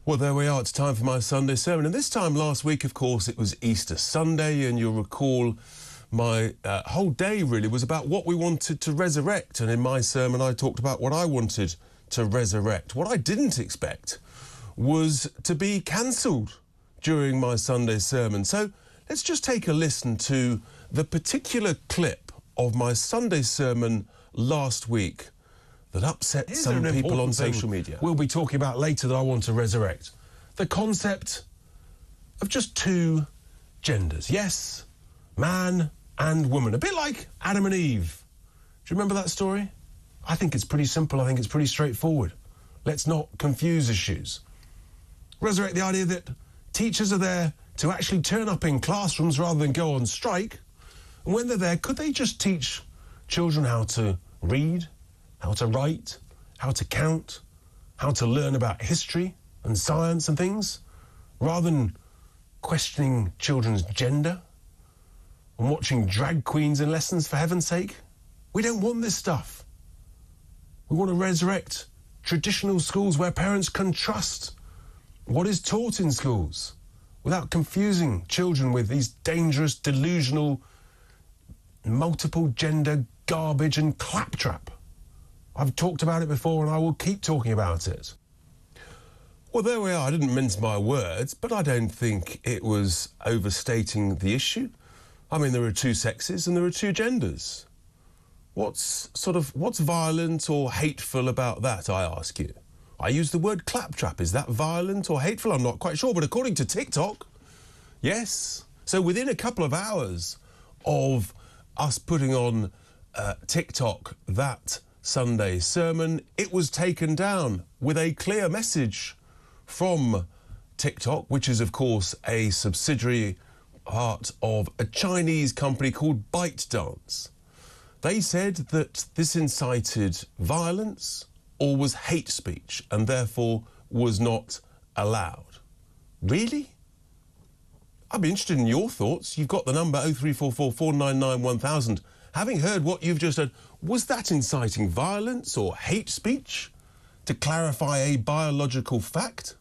Well, there we are. It's time for my Sunday sermon. And this time last week, of course, it was Easter Sunday. And you'll recall my whole day really was about what we wanted to resurrect. And in my sermon, I talked about what I wanted to resurrect. What I didn't expect was to be cancelled during my Sunday sermon. So let's just take a listen to the particular clip of my Sunday sermon last week that upset some people on social media. We'll be talking about later that I want to resurrect. The concept of just two genders. Yes, man and woman. A bit like Adam and Eve. Do you remember that story? I think it's pretty simple. I think it's pretty straightforward. Let's not confuse issues. Resurrect the idea that teachers are there to actually turn up in classrooms rather than go on strike. And when they're there, could they just teach children how to read, how to write, how to count, how to learn about history and science and things, rather than questioning children's gender and watching drag queens in lessons, for heaven's sake? We don't want this stuff. We want to resurrect traditional schools where parents can trust what is taught in schools without confusing children with these dangerous, delusional, multiple gender garbage and claptrap. I've talked about it before and I will keep talking about it. Well, there we are. I didn't mince my words, but I don't think it was overstating the issue. I mean, there are two sexes and there are two genders. What's violent or hateful about that, I ask you? I use the word claptrap. Is that violent or hateful? I'm not quite sure, but according to TikTok, yes. So within a couple of hours of us putting on TikTok that Sunday sermon, it was taken down with a clear message from TikTok, which is, of course, a subsidiary part of a Chinese company called ByteDance. They said that this incited violence or was hate speech and therefore was not allowed. Really? I'd be interested in your thoughts. You've got the number 0344 499 1000. Having heard what you've just said, was that inciting violence or hate speech? To clarify a biological fact?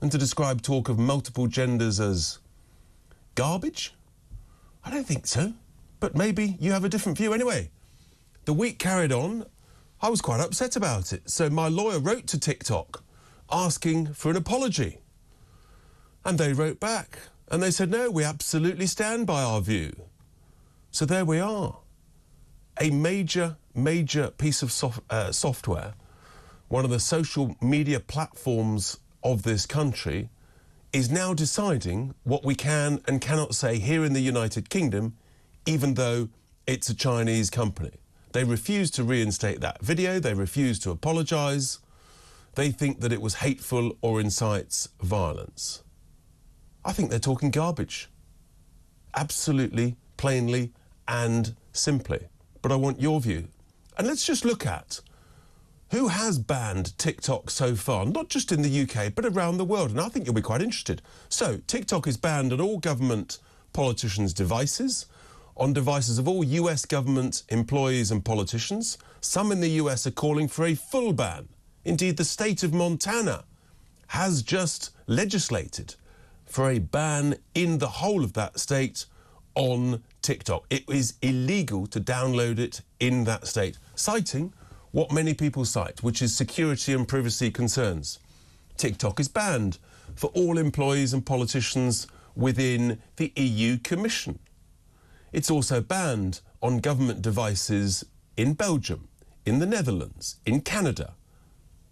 And to describe talk of multiple genders as garbage? I don't think so. But maybe you have a different view anyway. The week carried on. I was quite upset about it. So my lawyer wrote to TikTok asking for an apology. And they wrote back. And they said, no, we absolutely stand by our view. So there we are. A major piece of software, one of the social media platforms of this country, is now deciding what we can and cannot say here in the United Kingdom, even though it's a Chinese company. They refuse to reinstate that video. They refuse to apologise. They think that it was hateful or incites violence. I think they're talking garbage. Absolutely, plainly and simply. But I want your view. And let's just look at who has banned TikTok so far, not just in the UK, but around the world. And I think you'll be quite interested. So TikTok is banned on all government politicians' devices, on devices of all US government employees and politicians. Some in the US are calling for a full ban. Indeed, the state of Montana has just legislated for a ban in the whole of that state on TikTok. It is illegal to download it in that state, citing what many people cite, which is security and privacy concerns. TikTok is banned for all employees and politicians within the EU Commission. It's also banned on government devices in Belgium, in the Netherlands, in Canada.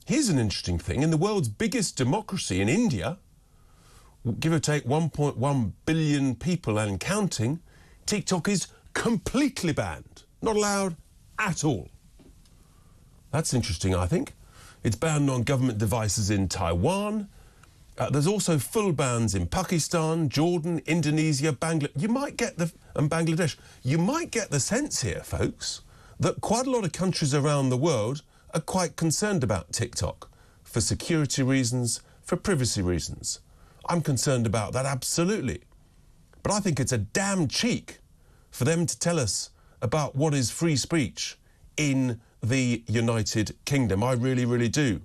Here's an interesting thing. In the world's biggest democracy, in India, give or take 1.1 billion people and counting, TikTok is completely banned. Not allowed at all. That's interesting, I think. It's banned on government devices in Taiwan. There's also full bans in Pakistan, Jordan, Indonesia, and Bangladesh. You might get the sense here, folks, that quite a lot of countries around the world are quite concerned about TikTok for security reasons, for privacy reasons. I'm concerned about that, absolutely. But I think it's a damn cheek for them to tell us about what is free speech in the United Kingdom. I really, really do.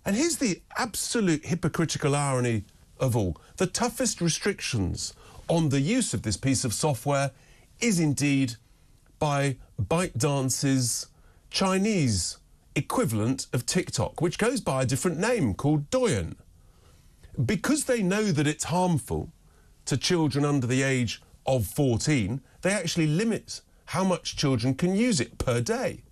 And here's the absolute hypocritical irony of all. The toughest restrictions on the use of this piece of software is indeed by ByteDance's Chinese equivalent of TikTok, which goes by a different name called Douyin. Because they know that it's harmful to children under the age of 14, they actually limit how much children can use it per day,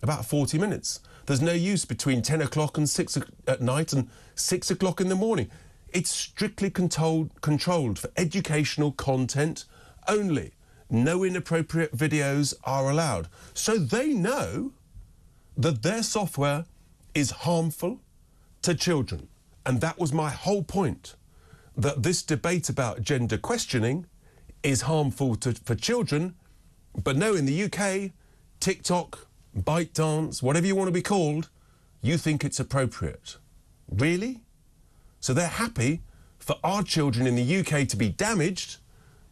about 40 minutes. There's no use between 10 o'clock and 6 at night and 6 o'clock in the morning. It's strictly controlled for educational content only. No inappropriate videos are allowed. So they know that their software is harmful to children. And that was my whole point, that this debate about gender questioning is harmful for children. But no, in the UK, TikTok, ByteDance, whatever you want to be called, you think it's appropriate. Really? So they're happy for our children in the UK to be damaged,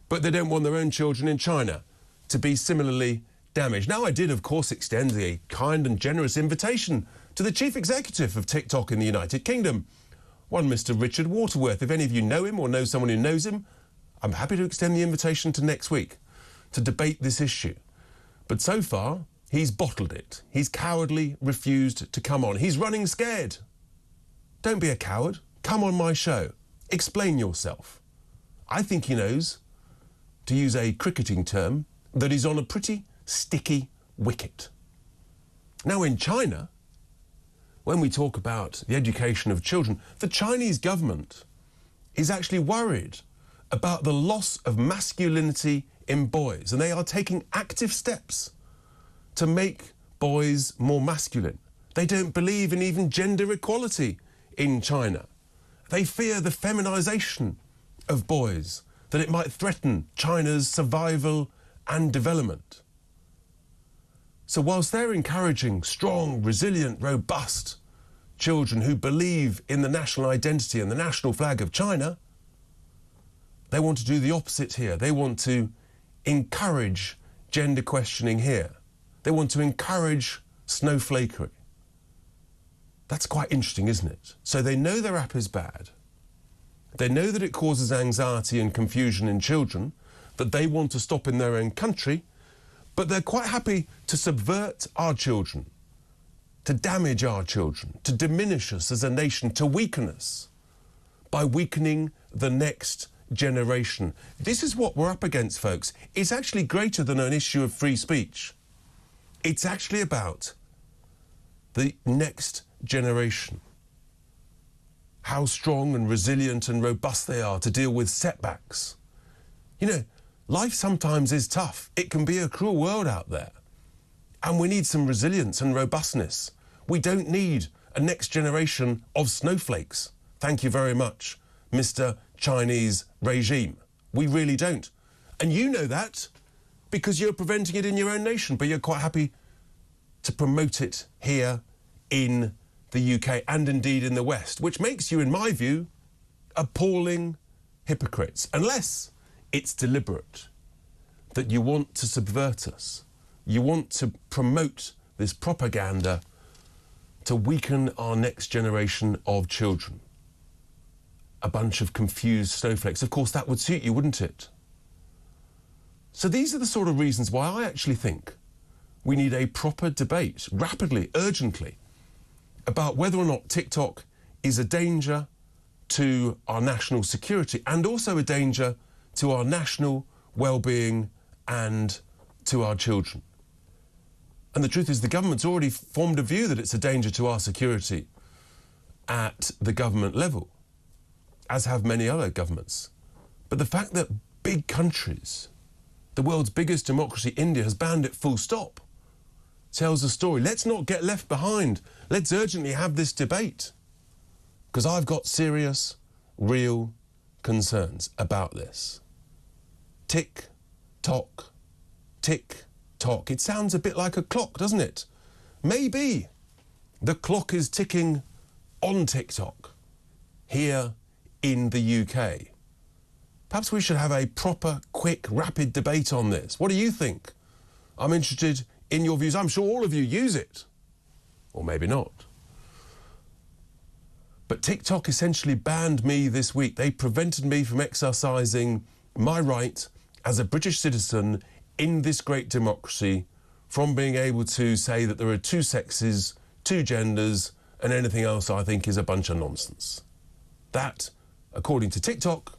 but they don't want their own children in China to be similarly damaged. Now, I did, of course, extend a kind and generous invitation to the chief executive of TikTok in the United Kingdom, one Mr. Richard Waterworth. If any of you know him or know someone who knows him, I'm happy to extend the invitation to next week to debate this issue. But so far, he's bottled it. He's cowardly refused to come on. He's running scared. Don't be a coward. Come on my show. Explain yourself. I think he knows, to use a cricketing term, that he's on a pretty sticky wicket. Now, in China, when we talk about the education of children, the Chinese government is actually worried about the loss of masculinity in boys, and they are taking active steps to make boys more masculine. They don't believe in even gender equality in China. They fear the feminization of boys, that it might threaten China's survival and development. So whilst they're encouraging strong, resilient, robust children who believe in the national identity and the national flag of China, they want to do the opposite here. They want to encourage gender questioning here. They want to encourage snowflakery. That's quite interesting, isn't it? So they know their app is bad. They know that it causes anxiety and confusion in children, that they want to stop in their own country, but they're quite happy to subvert our children, to damage our children, to diminish us as a nation, to weaken us by weakening the next generation. This is what we're up against, folks. It's actually greater than an issue of free speech. It's actually about the next generation. How strong and resilient and robust they are to deal with setbacks. You know, life sometimes is tough. It can be a cruel world out there. And we need some resilience and robustness. We don't need a next generation of snowflakes. Thank you very much, Mr. Chinese regime. We really don't. And you know that because you're preventing it in your own nation, but you're quite happy to promote it here in the UK and indeed in the West, which makes you, in my view, appalling hypocrites, unless it's deliberate, that you want to subvert us. You want to promote this propaganda to weaken our next generation of children. A bunch of confused snowflakes. Of course, that would suit you, wouldn't it? So these are the sort of reasons why I actually think we need a proper debate, rapidly, urgently, about whether or not TikTok is a danger to our national security and also a danger to our national well-being and to our children. And the truth is the government's already formed a view that it's a danger to our security at the government level, as have many other governments. But the fact that big countries, the world's biggest democracy, India, has banned it full stop, tells a story. Let's not get left behind. Let's urgently have this debate, because I've got serious, real concerns about this. Tick, tock, tick, tock. It sounds a bit like a clock, doesn't it? Maybe the clock is ticking on TikTok here in the UK. Perhaps we should have a proper, quick, rapid debate on this. What do you think? I'm interested in your views. I'm sure all of you use it. Or maybe not. But TikTok essentially banned me this week. They prevented me from exercising my right as a British citizen in this great democracy from being able to say that there are two sexes, two genders, and anything else I think is a bunch of nonsense. That, according to TikTok,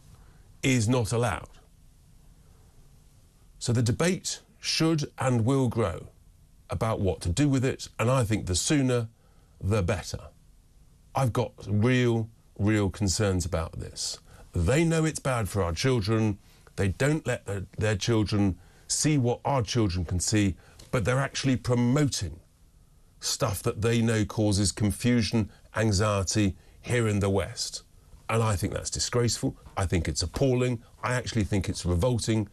is not allowed. So the debate should and will grow about what to do with it, and I think the sooner, the better. I've got real concerns about this. They know it's bad for our children. They don't let their children see what our children can see, but they're actually promoting stuff that they know causes confusion, anxiety here in the West. And I think that's disgraceful. I think it's appalling. I actually think it's revolting.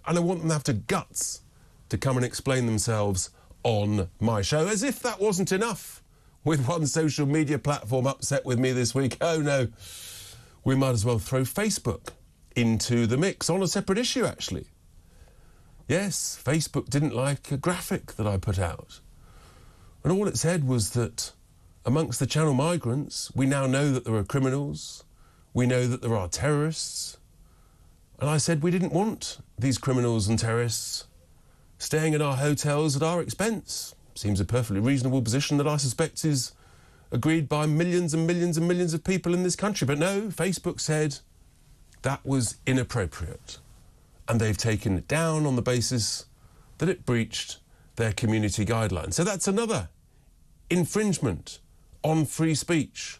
And I want them to have the guts to come and explain themselves on my show, as if that wasn't enough. With one social media platform upset with me this week, oh no, we might as well throw Facebook into the mix on a separate issue, actually. Yes, Facebook didn't like a graphic that I put out. And all it said was that amongst the Channel migrants, we now know that there are criminals, we know that there are terrorists. And I said we didn't want these criminals and terrorists staying in our hotels at our expense. Seems a perfectly reasonable position that I suspect is agreed by millions and millions and millions of people in this country. But no, Facebook said that was inappropriate. And they've taken it down on the basis that it breached their community guidelines. So that's another infringement on free speech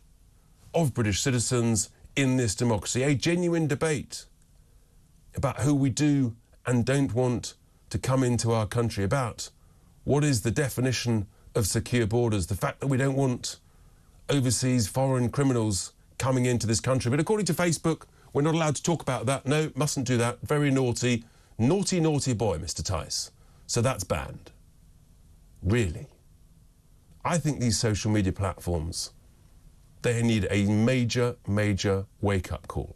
of British citizens in this democracy. A genuine debate about who we do and don't want to come into our country, about what is the definition of secure borders, the fact that we don't want overseas foreign criminals coming into this country. But according to Facebook, we're not allowed to talk about that. No, mustn't do that. Very naughty. Naughty, naughty boy, Mr. Tice. So that's banned. Really? I think these social media platforms, they need a major wake-up call.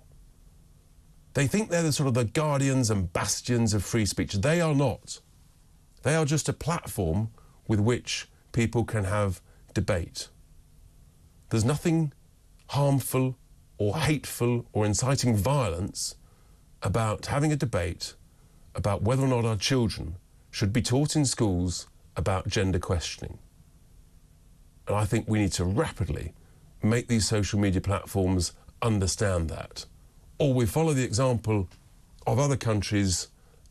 They think they're the sort of the guardians and bastions of free speech. They are not. They are just a platform with which people can have debate. There's nothing harmful or hateful or inciting violence about having a debate about whether or not our children should be taught in schools about gender questioning. And I think we need to rapidly make these social media platforms understand that. Or we follow the example of other countries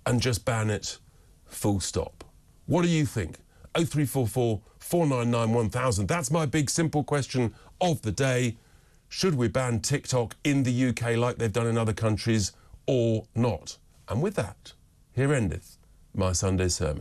and just ban it, full stop. What do you think? 0344 499 1000. That's my big simple question of the day. Should we ban TikTok in the UK like they've done in other countries or not? And with that, here endeth my Sunday sermon.